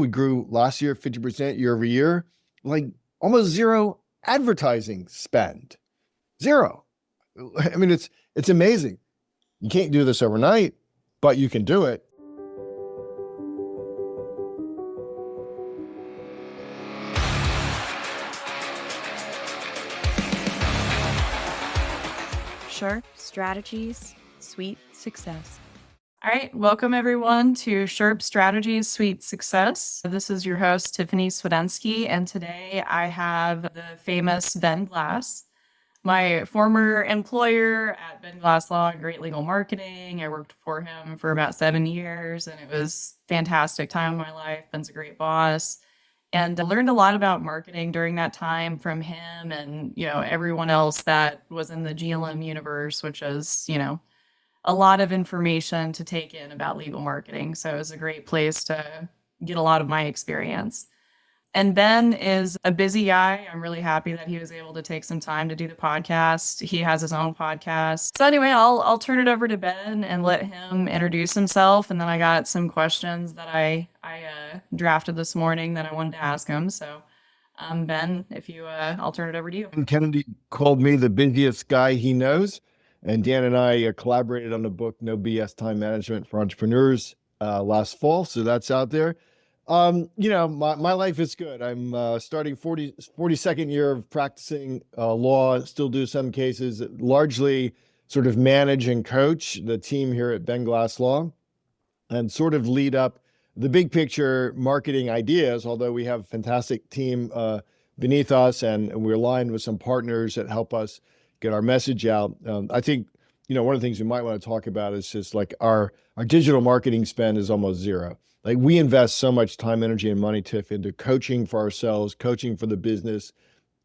We grew last year 50% year over year, like almost zero advertising spend. Zero. I mean, it's amazing. You can't do this overnight, but you can do it. Sharp Strategies, Sweet Success. All right, welcome everyone to Sharp Strategies, Sweet Success. This is your host, Tiffany Swedensky, and today I have the famous Ben Glass, my former employer at BenGlassLaw, Great Legal Marketing. I worked for him for about 7 years, and it was a fantastic time in my life. Ben's a great boss. And I learned a lot about marketing during that time from him and, everyone else that was in the GLM universe, which is, a lot of information to take in about legal marketing. So it was a great place to get a lot of my experience. And Ben is a busy guy. I'm really happy that he was able to take some time to do the podcast. He has his own podcast. So anyway, I'll turn it over to Ben and let him introduce himself. And then I got some questions that I drafted this morning that I wanted to ask him. So Ben, I'll turn it over to you. Kennedy called me the busiest guy he knows. And Dan and I collaborated on the book, No BS Time Management for Entrepreneurs, last fall. So that's out there. My life is good. I'm starting 42nd year of practicing law, still do some cases, largely sort of manage and coach the team here at BenGlassLaw and sort of lead up the big picture marketing ideas, although we have a fantastic team beneath us and we're aligned with some partners that help us get our message out. I think, one of the things we might want to talk about is just like our digital marketing spend is almost zero. Like we invest so much time, energy, and money, Tiff, into coaching for ourselves, coaching for the business,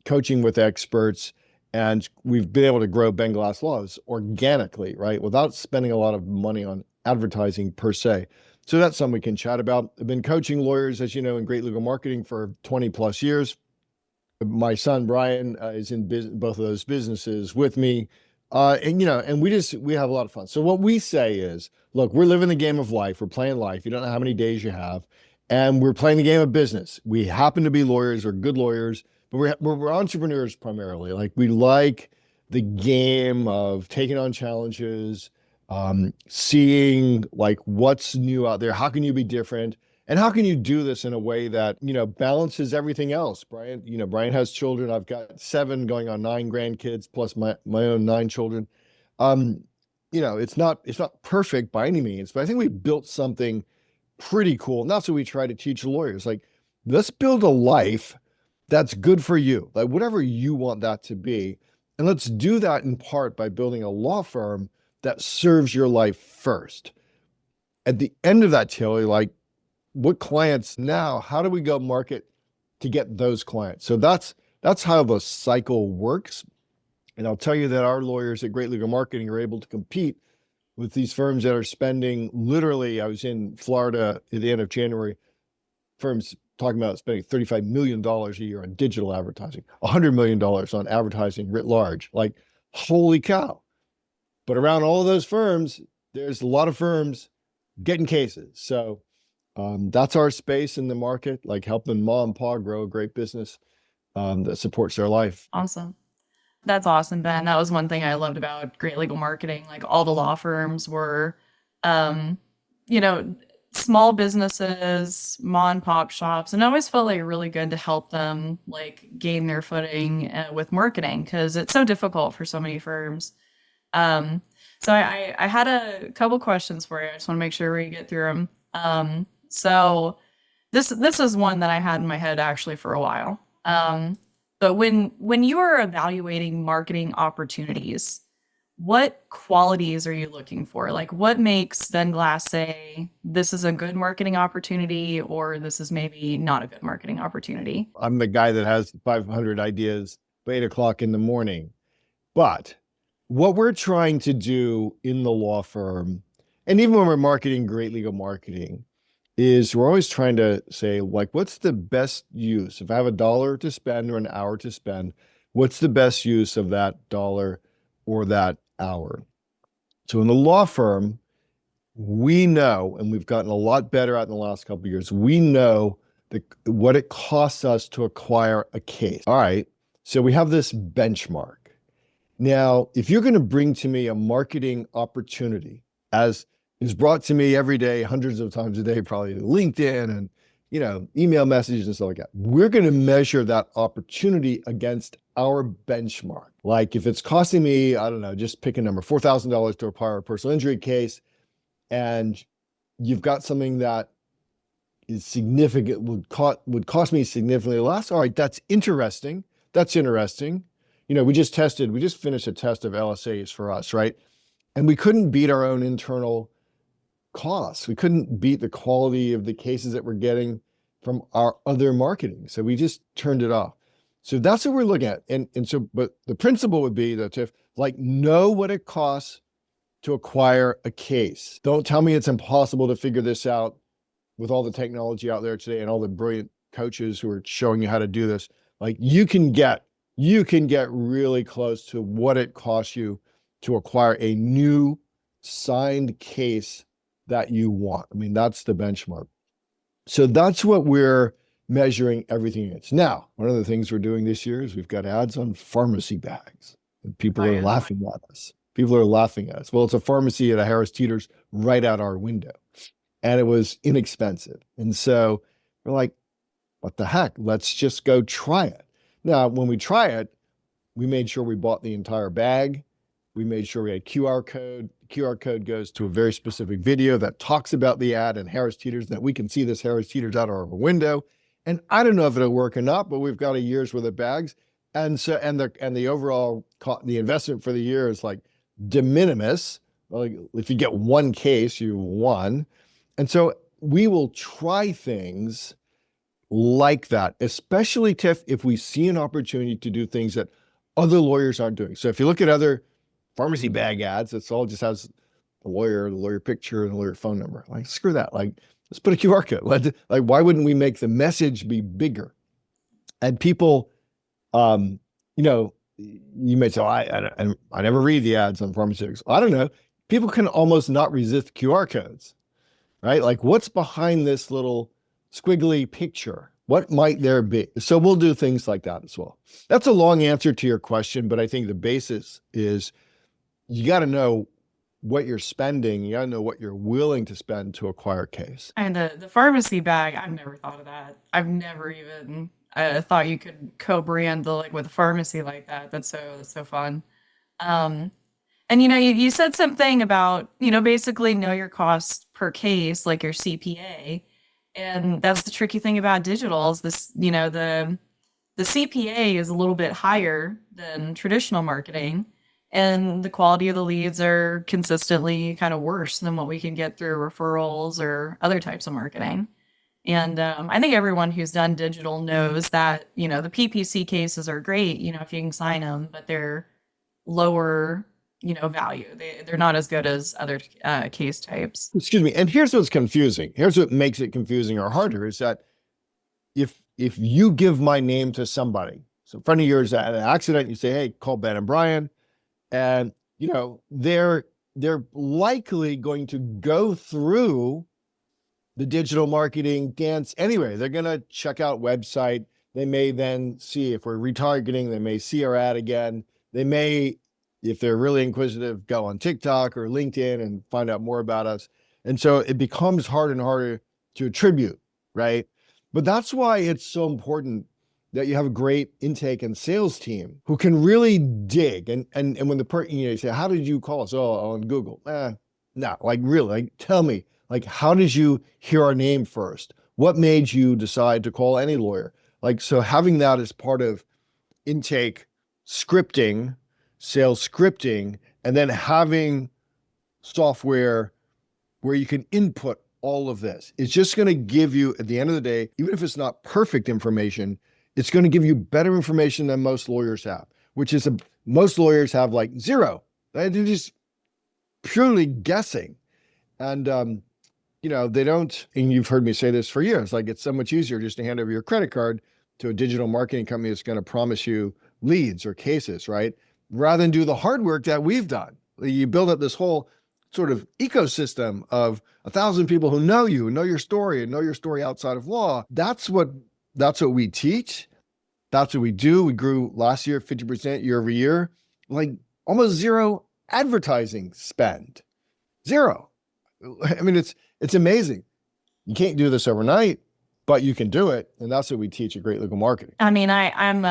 coaching with experts. And we've been able to grow BenGlassLaw organically, right? Without spending a lot of money on advertising per se. So that's something we can chat about. I've been coaching lawyers, as you know, in Great Legal Marketing for 20 plus years. My son, Brian, is in both of those businesses with me. And we have a lot of fun. So what we say is, look, we're living the game of life. We're playing life. You don't know how many days you have. And we're playing the game of business. We happen to be lawyers or good lawyers, but we're entrepreneurs primarily. Like we like the game of taking on challenges, seeing like what's new out there. How can you be different? And how can you do this in a way that, balances everything else? Brian has children. I've got 7 going on 9 grandkids, plus my own 9 children. It's not perfect by any means, but I think we built something pretty cool. And that's what we try to teach lawyers. Like, let's build a life that's good for you, like whatever you want that to be. And let's do that in part by building a law firm that serves your life first. At the end of that, Tilly, like, what clients now, how do we go market to get those clients? So that's how the cycle works. And I'll tell you that our lawyers at Great Legal Marketing are able to compete with these firms that are spending literally, I was in Florida at the end of January, firms talking about spending $35 million a year on digital advertising, $100 million on advertising writ large. Like, holy cow. But around all of those firms, there's a lot of firms getting cases. So that's our space in the market, like helping mom and pa grow a great business that supports their life. Awesome. That's awesome, Ben. That was one thing I loved about Great Legal Marketing. Like all the law firms were, small businesses, mom and pop shops, and it always felt like really good to help them like gain their footing with marketing because it's so difficult for so many firms. So I had a couple questions for you. I just want to make sure we get through them. So this is one that I had in my head actually for a while. But when you are evaluating marketing opportunities, what qualities are you looking for? Like what makes BenGlass say this is a good marketing opportunity or this is maybe not a good marketing opportunity? I'm the guy that has 500 ideas by 8:00 in the morning. But what we're trying to do in the law firm, and even when we're marketing Great Legal Marketing, is we're always trying to say, like, what's the best use? If I have $1 to spend or an hour to spend, what's the best use of that dollar or that hour? So in the law firm, we know, and we've gotten a lot better at in the last couple of years, we know what it costs us to acquire a case. All right. So we have this benchmark. Now, if you're going to bring to me a marketing opportunity, as is brought to me every day, hundreds of times a day, probably LinkedIn and email messages and stuff like that, we're going to measure that opportunity against our benchmark. Like if it's costing me, I don't know, just pick a number, $4,000 to acquire a personal injury case, and you've got something that is significant, would cost me significantly less. All right, that's interesting. That's interesting. We just finished a test of LSAs for us, right? And we couldn't beat our own internal costs. We couldn't beat the quality of the cases that we're getting from our other marketing. So we just turned it off. So that's what we're looking at. But the principle would be that if know what it costs to acquire a case. Don't tell me it's impossible to figure this out with all the technology out there today and all the brilliant coaches who are showing you how to do this. Like you can get really close to what it costs you to acquire a new signed case that you want. I mean, that's the benchmark. So that's what we're measuring everything against. Now, one of the things we're doing this year is we've got ads on pharmacy bags, and people are laughing at us. People are laughing at us. Well, it's a pharmacy at a Harris Teeter's right out our window, and it was inexpensive. And so we're like, what the heck? Let's just go try it. Now, when we try it, we made sure we bought the entire bag. We made sure we had QR code. QR code goes to a very specific video that talks about the ad and Harris Teeter's, that we can see this Harris Teeter's out of our window. And I don't know if it'll work or not, but we've got a year's worth of bags. And so, and the overall the investment for the year is like de minimis. Like if you get one case, you won. And so we will try things like that, especially Tiff, if we see an opportunity to do things that other lawyers aren't doing. So if you look at other pharmacy bag ads, it's all just has the lawyer picture, and the lawyer phone number. Like, screw that. Like, let's put a QR code. Like, why wouldn't we make the message be bigger? And people, you may say, I never read the ads on pharmaceuticals. I don't know. People can almost not resist QR codes, right? Like, what's behind this little squiggly picture? What might there be? So we'll do things like that as well. That's a long answer to your question, but I think the basis is you got to know what you're spending. You got to know what you're willing to spend to acquire a case. And the pharmacy bag, I've never thought of that. I've never even thought you could co-brand with a pharmacy like that. That's so fun. And you said something about basically know your cost per case, like your CPA. And that's the tricky thing about digital is this, the CPA is a little bit higher than traditional marketing, and the quality of the leads are consistently kind of worse than what we can get through referrals or other types of marketing. And I think everyone who's done digital knows that, the PPC cases are great, if you can sign them, but they're lower value. They're not as good as other case types. Excuse me. And here's what's confusing. Here's what makes it confusing or harder is that if you give my name to somebody, so a friend of yours had an accident, you say, hey, call Ben and Brian, and they're likely going to go through the digital marketing dance anyway. They're going to check out website. They may then see if we're retargeting. They may see our ad again. They may, if they're really inquisitive, go on TikTok or LinkedIn and find out more about us. And so it becomes harder and harder to attribute, right? But that's why it's so important that you have a great intake and sales team who can really dig. And when the person, you say, how did you call us? Oh, on Google. No, really, tell me, how did you hear our name first? What made you decide to call any lawyer? So having that as part of intake scripting, sales scripting, and then having software where you can input all of this. It's just going to give you, at the end of the day, even if it's not perfect information, it's going to give you better information than most lawyers have, which is most lawyers have zero. They're just purely guessing. And, they don't, and you've heard me say this for years, it's so much easier just to hand over your credit card to a digital marketing company that's going to promise you leads or cases, right? Rather than do the hard work that we've done. You build up this whole sort of ecosystem of 1,000 people who know you, know your story, and know your story outside of law. That's what we teach. That's what we do. We grew last year 50% year over year, like almost zero advertising spend. Zero. I mean, it's amazing. You can't do this overnight, but you can do it. And that's what we teach at Great Legal Marketing. I mean, I'm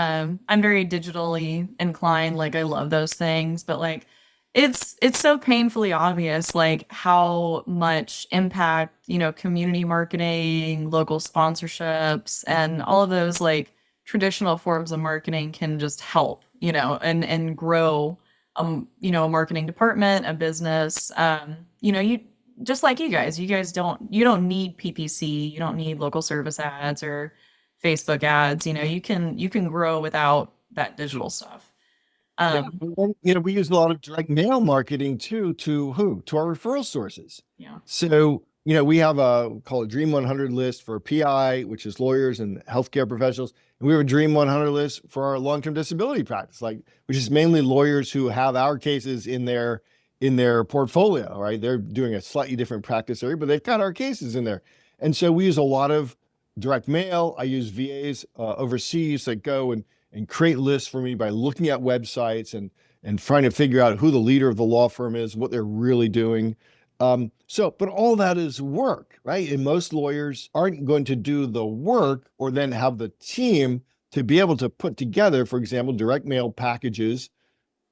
very digitally inclined. Like I love those things, but like it's so painfully obvious like how much impact, community marketing, local sponsorships, and all of those like traditional forms of marketing can just help, and grow a marketing department, a business. You just like you guys don't need PPC, you don't need local service ads or Facebook ads. You can grow without that digital stuff. Yeah. We use a lot of direct mail marketing too, to who? To our referral sources. Yeah. So, we have call it Dream 100 list for PI, which is lawyers and healthcare professionals. And we have a Dream 100 list for our long-term disability practice, which is mainly lawyers who have our cases in their portfolio, right? They're doing a slightly different practice area, but they've got our cases in there. And so we use a lot of direct mail. I use VAs overseas that go and create lists for me by looking at websites and trying to figure out who the leader of the law firm is, what they're really doing. But all that is work, right? And most lawyers aren't going to do the work or then have the team to be able to put together, for example, direct mail packages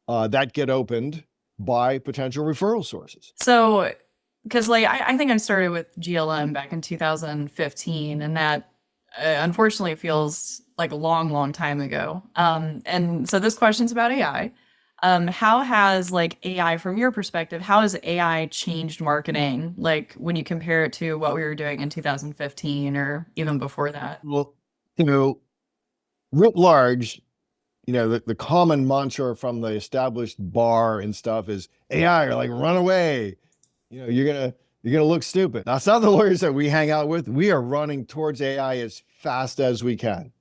that get opened by potential referral sources. So, because like I think I started with GLM back in 2015, and that unfortunately feels like a long, long time ago. And so this question's about AI. How has like AI, from your perspective, how has AI changed marketing? Like when you compare it to what we were doing in 2015 or even before that? Well, writ large, the common mantra from the established bar and stuff is AI or like run away. You're gonna look stupid. Now, some of the lawyers that we hang out with, we are running towards AI as fast as we can.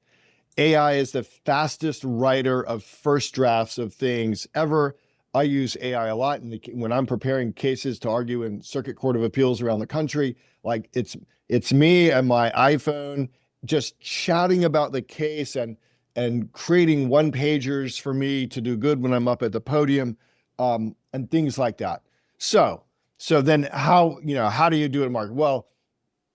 AI is the fastest writer of first drafts of things ever. I use AI a lot when I'm preparing cases to argue in Circuit Court of Appeals around the country. Like it's me and my iPhone just shouting about the case and creating one pagers for me to do good when I'm up at the podium, and things like that. So then how do you do it, Mark? Well,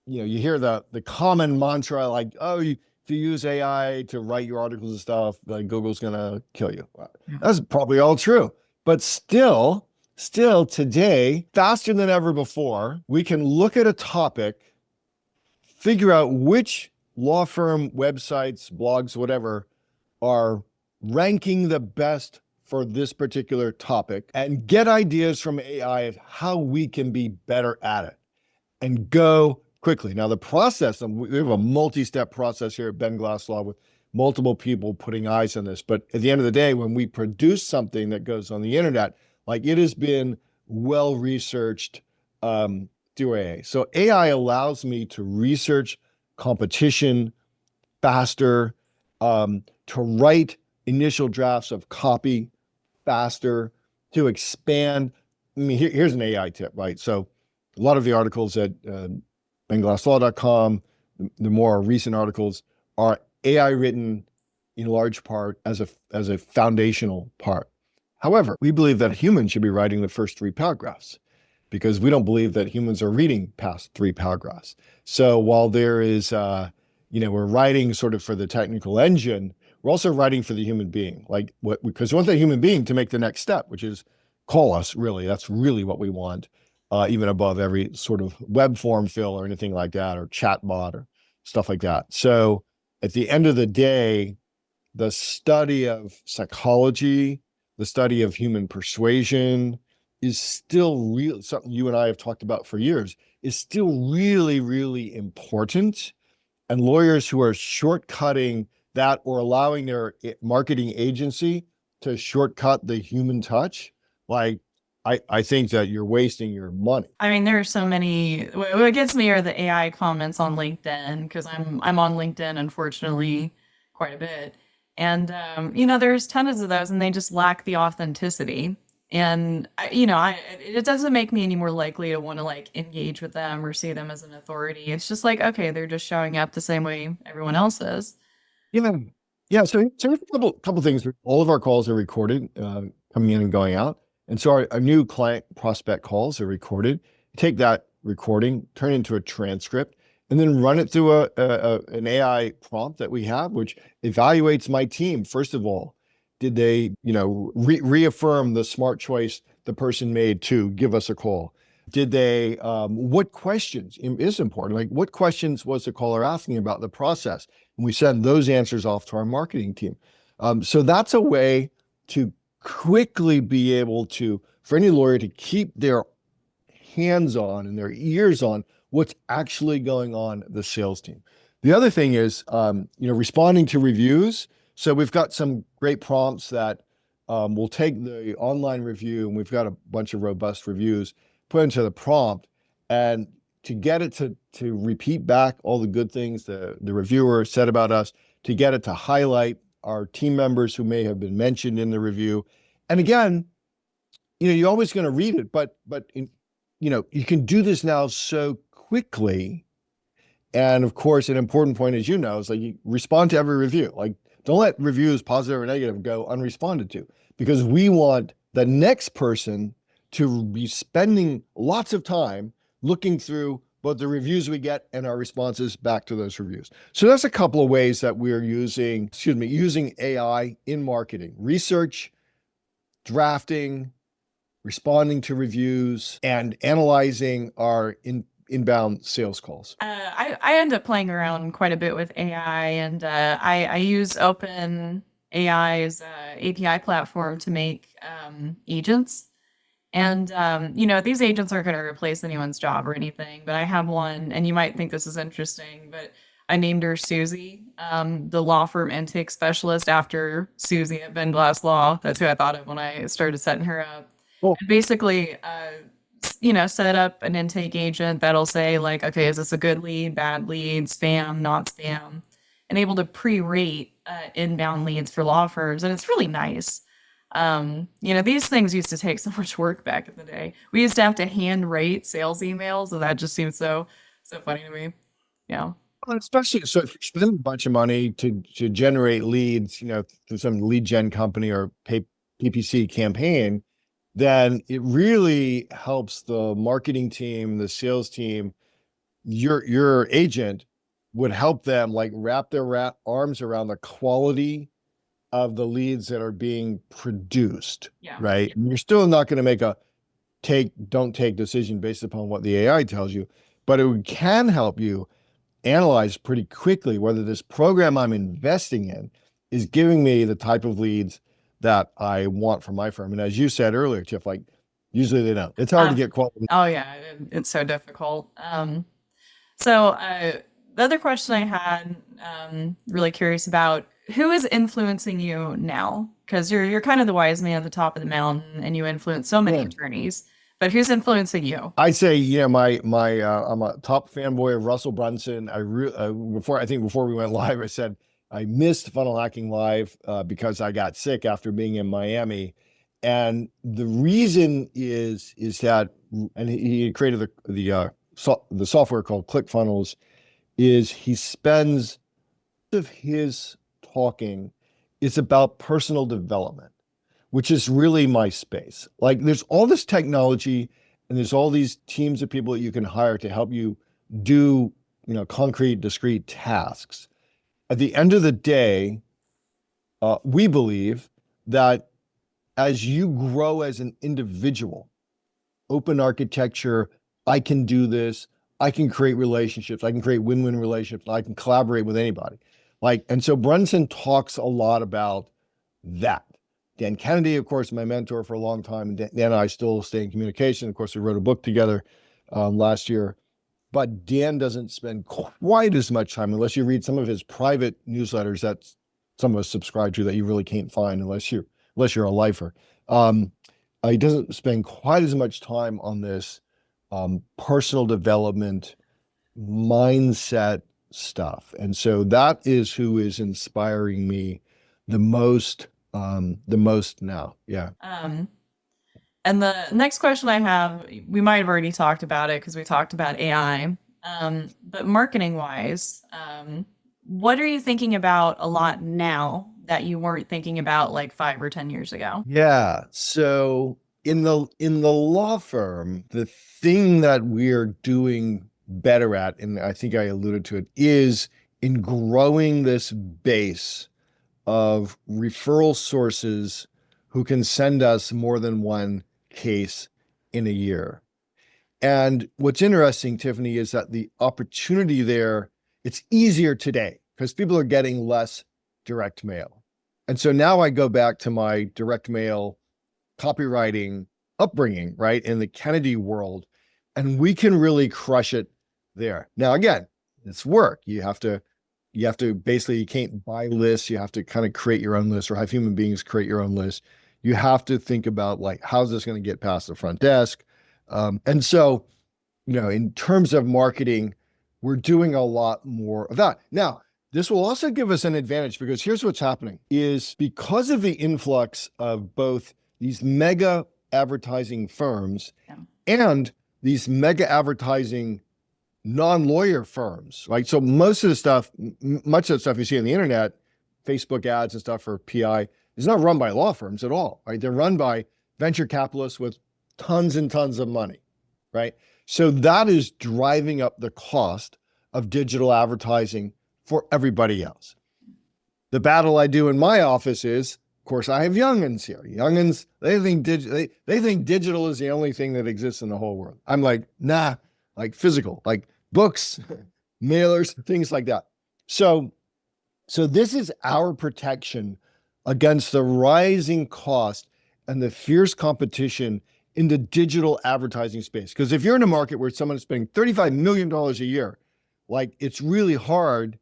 you hear the common mantra like, oh, if you use AI to write your articles and stuff, like Google's gonna kill you. Well, that's probably all true. But still today, faster than ever before, we can look at a topic, figure out which law firm websites, blogs, whatever, are ranking the best for this particular topic and get ideas from AI of how we can be better at it and go quickly. Now, the process, we have a multi-step process here at BenGlassLaw with multiple people putting eyes on this. But at the end of the day, when we produce something that goes on the internet, like it has been well-researched through AI. So AI allows me to research competition faster, to write initial drafts of copy faster, to expand. I mean, here's an AI tip, right? So a lot of the articles at BenGlassLaw.com, the more recent articles, are AI written in large part as a foundational part. However, we believe that humans should be writing the first 3 paragraphs because we don't believe that humans are reading past 3 paragraphs. So while there is, we're writing sort of for the technical engine, we're also writing for the human being. Because we want the human being to make the next step, which is call us, really. That's really what we want, even above every sort of web form fill or anything like that, or chatbot or stuff like that. So at the end of the day, the study of psychology, the study of human persuasion is still real. Something you and I have talked about for years is still really, really important. And lawyers who are shortcutting that or allowing their marketing agency to shortcut the human touch, I think that you're wasting your money. I mean, there are so many. What gets me are the AI comments on LinkedIn because I'm on LinkedIn, unfortunately, quite a bit. And there's tons of those, and they just lack the authenticity. And it doesn't make me any more likely to want to like engage with them or see them as an authority. It's just like, okay, they're just showing up the same way everyone else is. Yeah. Yeah. So a couple things. All of our calls are recorded, coming in and going out. And so our new client prospect calls are recorded. Take that recording, turn it into a transcript, and then run it through an AI prompt that we have, which evaluates my team. First of all, did they, reaffirm the smart choice the person made to give us a call? Did they, what questions is important? Like, what questions was the caller asking about the process? And we send those answers off to our marketing team. So that's a way to quickly be able to, for any lawyer to keep their hands on and their ears on what's actually going on the sales team. The other thing is, responding to reviews. So we've got some great prompts that will take the online review, and we've got a bunch of robust reviews, put into the prompt, and to get it to repeat back all the good things the reviewer said about us, to get it to highlight our team members who may have been mentioned in the review. And again, you're always going to read it, but you can do this now so quickly. And of course, an important point, as you know, is like you respond to every review. Like, don't let reviews, positive or negative, go unresponded to, because we want the next person to be spending lots of time looking through both the reviews we get and our responses back to those reviews. So that's a couple of ways that we're using AI in marketing: research, drafting, responding to reviews, and analyzing our inbound sales calls. I end up playing around quite a bit with AI, and I use Open AI's API platform to make agents. And these agents aren't going to replace anyone's job or anything, but I have one, and you might think this is interesting, but I named her Susie, the law firm intake specialist, after Susie at BenGlassLaw. That's who I thought of when I started setting her up. Cool. And basically, set up an intake agent that'll say like, okay, is this a good lead, bad lead, spam, not spam, and able to pre-rate inbound leads for law firms, and it's really nice. These things used to take so much work back in the day. We used to have to hand rate sales emails, and that just seems so funny to me. Yeah. Well, especially so if you spend a bunch of money to generate leads, through some lead gen company or PPC campaign, then it really helps the marketing team, the sales team. Your agent would help them like wrap their arms around the quality of the leads that are being produced, Yeah. right? And you're still not going to make a don't take decision based upon what the AI tells you, but it can help you analyze pretty quickly whether this program I'm investing in is giving me the type of leads that I want for my firm. And as you said earlier, Tiff, like usually they don't. It's hard to get quality. Oh yeah, it's so difficult. So the other question I had, really curious about, who is influencing you now? Because you're kind of the wise man at the top of the mountain, and you influence so many Yeah. attorneys. But who's influencing you? I say, my I'm a top fanboy of Russell Brunson. Before we went live, I said I missed Funnel Hacking Live because I got sick after being in Miami, and the reason is that, and he created the software called ClickFunnels. Is he spends of his talking is about personal development, which is really my space. Like, there's all this technology and there's all these teams of people that you can hire to help you do, concrete, discrete tasks. At the end of the day, we believe that as you grow as an individual, open architecture, I can do this, I can create relationships, I can create win-win relationships, I can collaborate with anybody. And so Brunson talks a lot about that. Dan Kennedy, of course, my mentor for a long time, and Dan and I still stay in communication. Of course, we wrote a book together last year, but Dan doesn't spend quite as much time, unless you read some of his private newsletters that some of us subscribe to that you really can't find unless you're a lifer. He doesn't spend quite as much time on this personal development mindset stuff. And so that is who is inspiring me the most now. Yeah. And the next question I have, we might have already talked about it because we talked about AI. But marketing wise, what are you thinking about a lot now that you weren't thinking about like 5 or 10 years ago? Yeah. So in the law firm, the thing that we're doing better at, and I think I alluded to it, is in growing this base of referral sources who can send us more than one case in a year. And what's interesting, Tiffany, is that the opportunity there, it's easier today because people are getting less direct mail. And so now I go back to my direct mail copywriting upbringing, right, in the Kennedy world, and we can really crush it there. Now, again, it's work. You have to basically, you can't buy lists. You have to kind of create your own list or have human beings create your own list. You have to think about like, how's this going to get past the front desk? And so, in terms of marketing, we're doing a lot more of that. Now, this will also give us an advantage because here's what's happening is because of the influx of both these mega advertising firms and these mega advertising non-lawyer firms, right? So most of the stuff, much of the stuff you see on the internet, Facebook ads and stuff for PI, is not run by law firms at all, right? They're run by venture capitalists with tons and tons of money, right? So that is driving up the cost of digital advertising for everybody else. The battle I do in my office is, of course, I have youngins here. Youngins, they think digital is the only thing that exists in the whole world. I'm like, nah, like physical, like books, mailers, things like that. So this is our protection against the rising cost and the fierce competition in the digital advertising space. Because if you're in a market where someone is spending $35 million a year, like it's really hard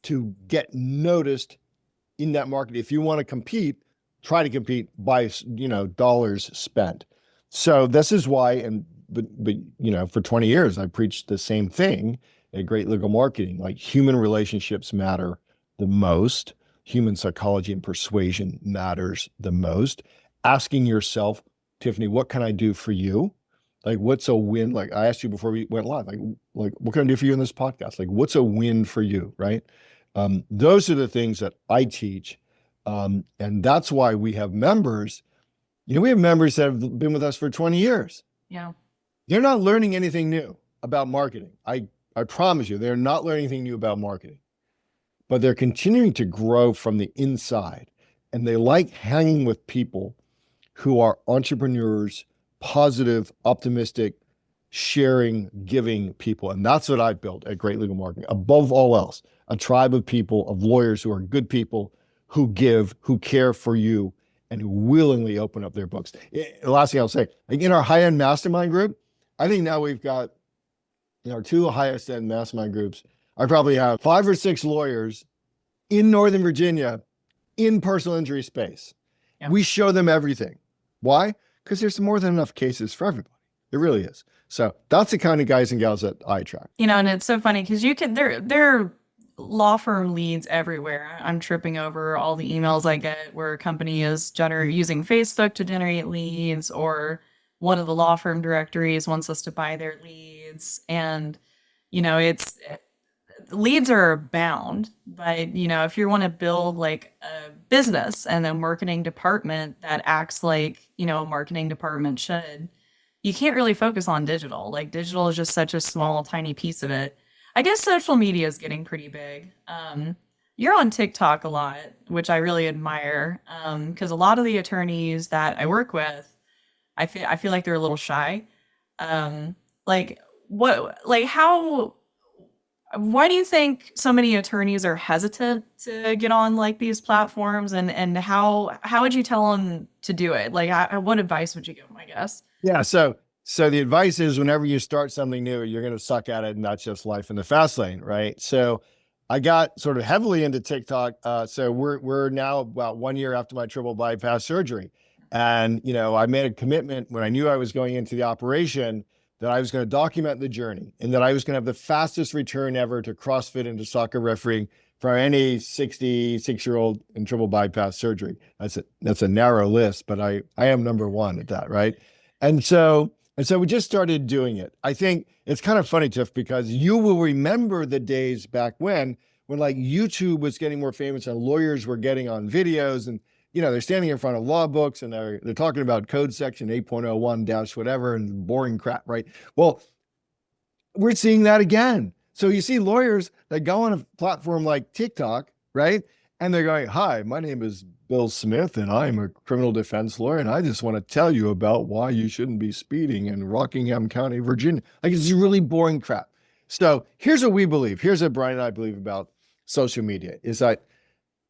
to get noticed in that market. If you want to compete, try to compete by, dollars spent. So this is why, but for 20 years, I preached the same thing at Great Legal Marketing, like human relationships matter the most. Human psychology and persuasion matters the most. Asking yourself, Tiffany, what can I do for you? Like, what's a win? Like I asked you before we went live, like what can I do for you in this podcast? Like, what's a win for you, right? Those are the things that I teach. And that's why we have members. We have members that have been with us for 20 years. Yeah. They're not learning anything new about marketing. I promise you, they're not learning anything new about marketing, but they're continuing to grow from the inside. And they like hanging with people who are entrepreneurs, positive, optimistic, sharing, giving people. And that's what I've built at Great Legal Marketing. Above all else, a tribe of people, of lawyers who are good people, who give, who care for you, and who willingly open up their books. The last thing I'll say, like in our high-end mastermind group, I think now we've got, our two highest end mastermind groups, I probably have 5 or 6 lawyers in Northern Virginia in personal injury space. Yeah. We show them everything. Why? Because there's more than enough cases for everybody. It really is. So that's the kind of guys and gals that I attract. And it's so funny because there are law firm leads everywhere. I'm tripping over all the emails I get where a company is using Facebook to generate leads, or one of the law firm directories wants us to buy their leads. And, it's leads are bound, but if you want to build like a business and a marketing department that acts like, a marketing department should, you can't really focus on digital. Like digital is just such a small, tiny piece of it. I guess social media is getting pretty big. You're on TikTok a lot, which I really admire. Because a lot of the attorneys that I work with, I feel like they're a little shy. Why do you think so many attorneys are hesitant to get on like these platforms, and how would you tell them to do it? Like, what advice would you give them, I guess? Yeah. So the advice is whenever you start something new, you're going to suck at it, and that's just life in the fast lane, right? So I got sort of heavily into TikTok. So we're now about 1 year after my triple bypass surgery. And, I made a commitment when I knew I was going into the operation that I was going to document the journey and that I was going to have the fastest return ever to CrossFit and to soccer refereeing for any 66-year-old in triple bypass surgery. That's a narrow list, but I am number one at that, right? And so we just started doing it. I think it's kind of funny, Tiff, because you will remember the days back when like YouTube was getting more famous and lawyers were getting on videos and they're standing in front of law books and they're talking about code section 8.01 dash whatever and boring crap, right? Well, we're seeing that again. So you see lawyers that go on a platform like TikTok, right? And they're going, "Hi, my name is Bill Smith, and I'm a criminal defense lawyer, and I just want to tell you about why you shouldn't be speeding in Rockingham County, Virginia." Like, it's really boring crap. So here's what we believe. Here's what Brian and I believe about social media is that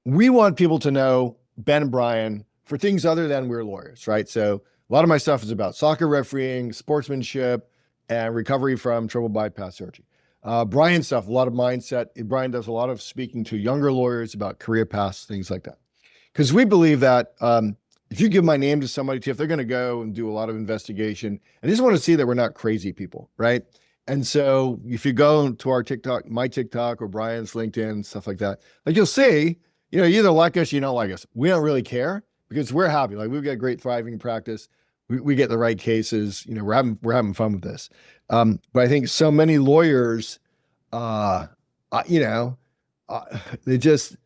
we want people to know Ben and Brian for things other than we're lawyers, right? So a lot of my stuff is about soccer refereeing, sportsmanship, and recovery from triple bypass surgery. Brian's stuff, a lot of mindset. Brian does a lot of speaking to younger lawyers about career paths, things like that. Because we believe that if you give my name to somebody, Tiff, they're going to go and do a lot of investigation. And they just want to see that we're not crazy people, right? And so if you go to our TikTok, my TikTok or Brian's LinkedIn, stuff like that, like you'll see, you either like us, you don't like us. We don't really care because we're happy. Like we've got great thriving practice. We get the right cases. We're having fun with this. But I think so many lawyers, they just,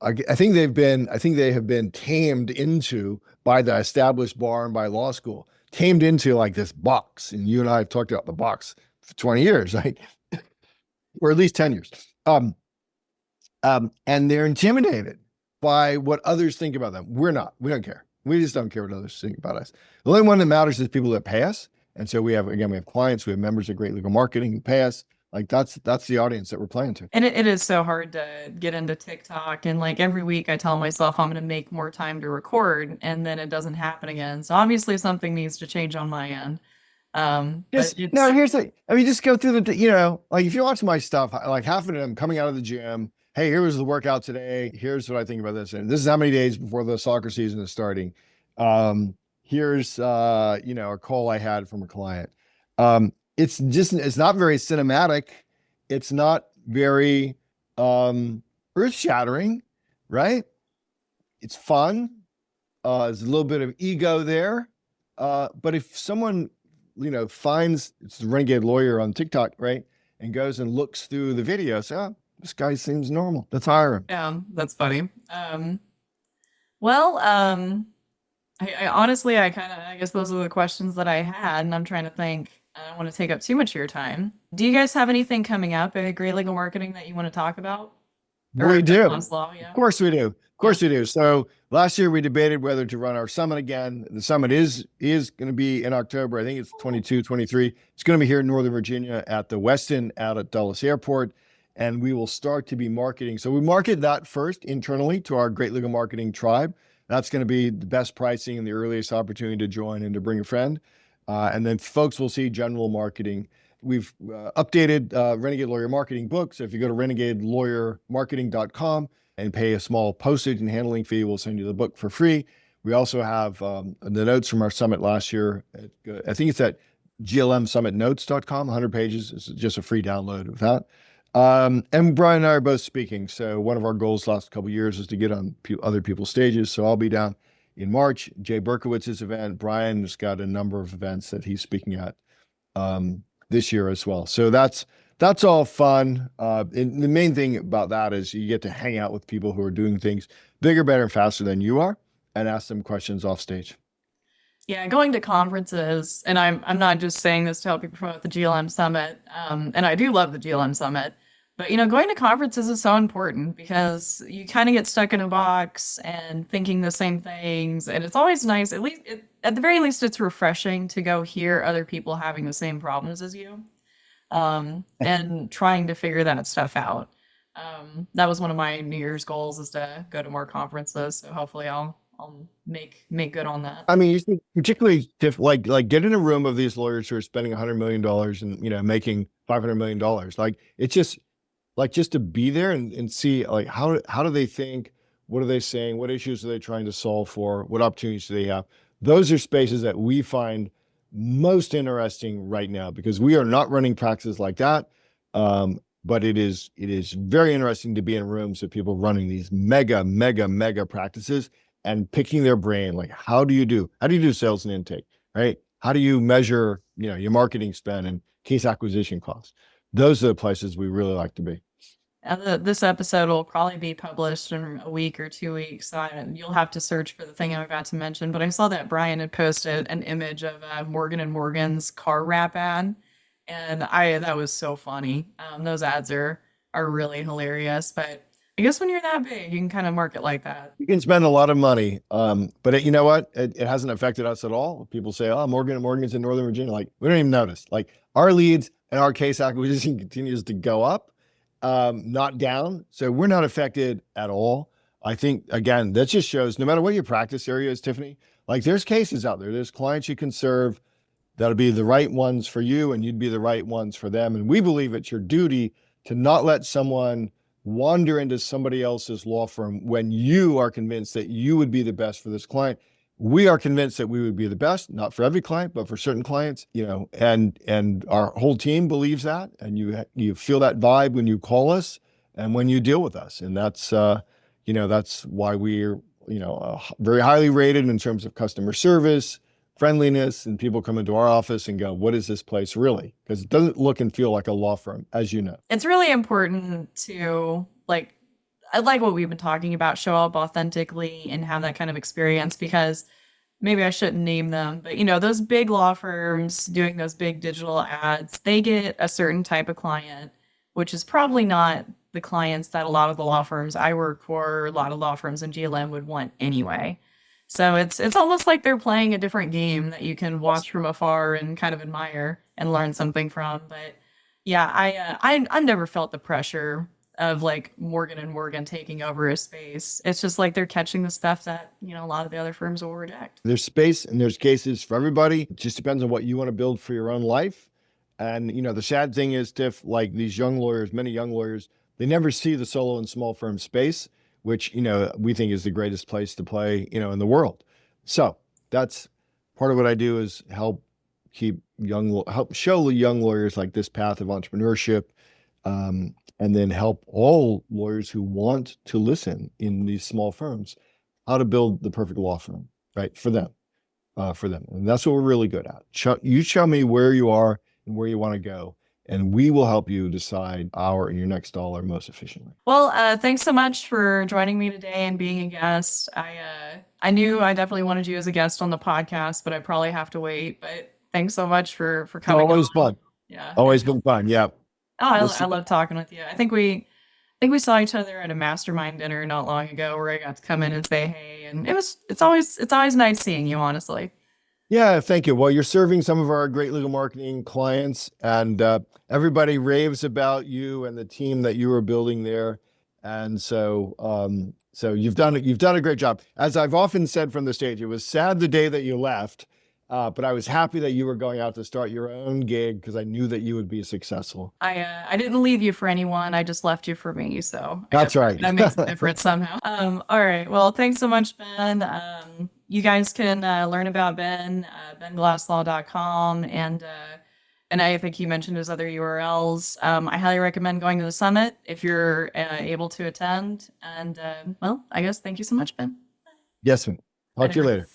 I think they have been tamed into by the established bar and by law school, tamed into like this box. And you and I have talked about the box for 20 years, right? Or at least 10 years. And they're intimidated by what others think about them. We're not. We don't care. We just don't care what others think about us. The only one that matters is people that pay us. And so we have clients, we have members of Great Legal Marketing who pay us. Like that's the audience that we're playing to. And it is so hard to get into TikTok. And like every week I tell myself I'm going to make more time to record and then it doesn't happen again. So obviously something needs to change on my end. Here's just go through like if you watch my stuff, like half of them coming out of the gym. Hey, here was the workout today. Here's what I think about this. And this is how many days before the soccer season is starting. Here's, a call I had from a client. It's not very cinematic. It's not very earth shattering, right? It's fun. There's a little bit of ego there. But if someone, finds it's the renegade lawyer on TikTok, right? And goes and looks through the video, so this guy seems normal. Let's hire him. Yeah, that's funny. I honestly, I guess those are the questions that I had, and I'm trying to think. I don't want to take up too much of your time. Do you guys have anything coming up at Great Legal Marketing that you want to talk about? We do. Law, yeah. Of course we do. Of course we do. So last year we debated whether to run our summit again. The summit is going to be in October. I think it's 22, 23. It's going to be here in Northern Virginia at the Westin out at Dulles Airport. And we will start to be marketing. So we market that first internally to our Great Legal Marketing tribe. That's going to be the best pricing and the earliest opportunity to join and to bring a friend. And then folks will see general marketing. We've updated Renegade Lawyer Marketing book. So if you go to renegadelawyermarketing.com and pay a small postage and handling fee, we'll send you the book for free. We also have the notes from our summit last year. I think it's at glmsummitnotes.com, 100 pages. It's just a free download of that. And Brian and I are both speaking. So one of our goals last couple of years is to get on other people's stages. So I'll be down in March, Jay Berkowitz's event. Brian has got a number of events that he's speaking at this year as well. So that's all fun. And the main thing about that is you get to hang out with people who are doing things bigger, better, and faster than you are and ask them questions off stage. Yeah, going to conferences, and I'm not just saying this to help you promote the GLM Summit, and I do love the GLM Summit, but going to conferences is so important because you kind of get stuck in a box and thinking the same things, and it's always nice, at the very least, it's refreshing to go hear other people having the same problems as you, and trying to figure that stuff out. That was one of my New Year's goals is to go to more conferences, so hopefully I'll make good on that. I mean, you should particularly like get in a room of these lawyers who are spending $100 million and making $500 million. Like it's just to be there and see like how do they think, what are they saying, what issues are they trying to solve for, what opportunities do they have. Those are spaces that we find most interesting right now because we are not running practices like that. But it is very interesting to be in rooms of people running these mega practices and picking their brain, like how do you do sales and intake, right? How do you measure, your marketing spend and case acquisition costs? Those are the places we really like to be. This episode will probably be published in a week or 2 weeks, so you'll have to search for the thing I forgot to mention. But I saw that Brian had posted an image of Morgan and Morgan's car wrap ad, and I that was so funny. Those ads are really hilarious. But I guess when you're that big, you can kind of market like that. You can spend a lot of money, but you know what? It hasn't affected us at all. People say, "Oh, Morgan and Morgan's in Northern Virginia." Like, we don't even notice. Like, our leads and our case acquisition continues to go up, not down. So we're not affected at all. I think, again, that just shows no matter what your practice area is, Tiffany, like, there's cases out there. There's clients you can serve that'll be the right ones for you, and you'd be the right ones for them. And we believe it's your duty to not let someone wander into somebody else's law firm when you are convinced that you would be the best for this client. We are convinced that we would be the best, not for every client, but for certain clients, and our whole team believes that. And you feel that vibe when you call us and when you deal with us. And that's why we're, very highly rated in terms of customer service, friendliness, and people come into our office and go, what is this place really? Because it doesn't look and feel like a law firm, as you know. It's really important to I like what we've been talking about, show up authentically and have that kind of experience, because maybe I shouldn't name them, but those big law firms doing those big digital ads, they get a certain type of client, which is probably not the clients that a lot of the law firms I work for, a lot of law firms in GLM would want anyway. So it's almost like they're playing a different game that you can watch from afar and kind of admire and learn something from. But yeah, I've never felt the pressure of like Morgan and Morgan taking over a space. It's just like they're catching the stuff that a lot of the other firms will reject. There's space and there's cases for everybody. It just depends on what you want to build for your own life. And the sad thing is, Tiff, like these young lawyers, many young lawyers, they never see the solo and small firm space, which we think is the greatest place to play in the world. So that's part of what I do, is help show the young lawyers like this path of entrepreneurship, and then help all lawyers who want to listen in these small firms how to build the perfect law firm, right, for them. And that's what we're really good at. You show me where you are and where you want to go, and we will help you decide your next dollar most efficiently. Well, thanks so much for joining me today and being a guest. I knew I definitely wanted you as a guest on the podcast, but I probably have to wait. But thanks so much for coming. Always fun. Yeah, always been fun. Yeah. Oh, I love talking with you. I think we saw each other at a mastermind dinner not long ago, where I got to come in and say hey, and it's always nice seeing you, honestly. Yeah, thank you. Well, you're serving some of our great legal marketing clients, and everybody raves about you and the team that you are building there. And so you've done a great job. As I've often said from the stage, it was sad the day that you left, but I was happy that you were going out to start your own gig, because I knew that you would be successful. I didn't leave you for anyone. I just left you for me. So that's right. That makes a difference somehow. All right. Well, thanks so much, Ben. You guys can learn about Ben, BenGlassLaw.com, and I think he mentioned his other URLs. I highly recommend going to the summit if you're able to attend. And well, I guess thank you so much, Ben. Yes, ma'am. Talk to you later.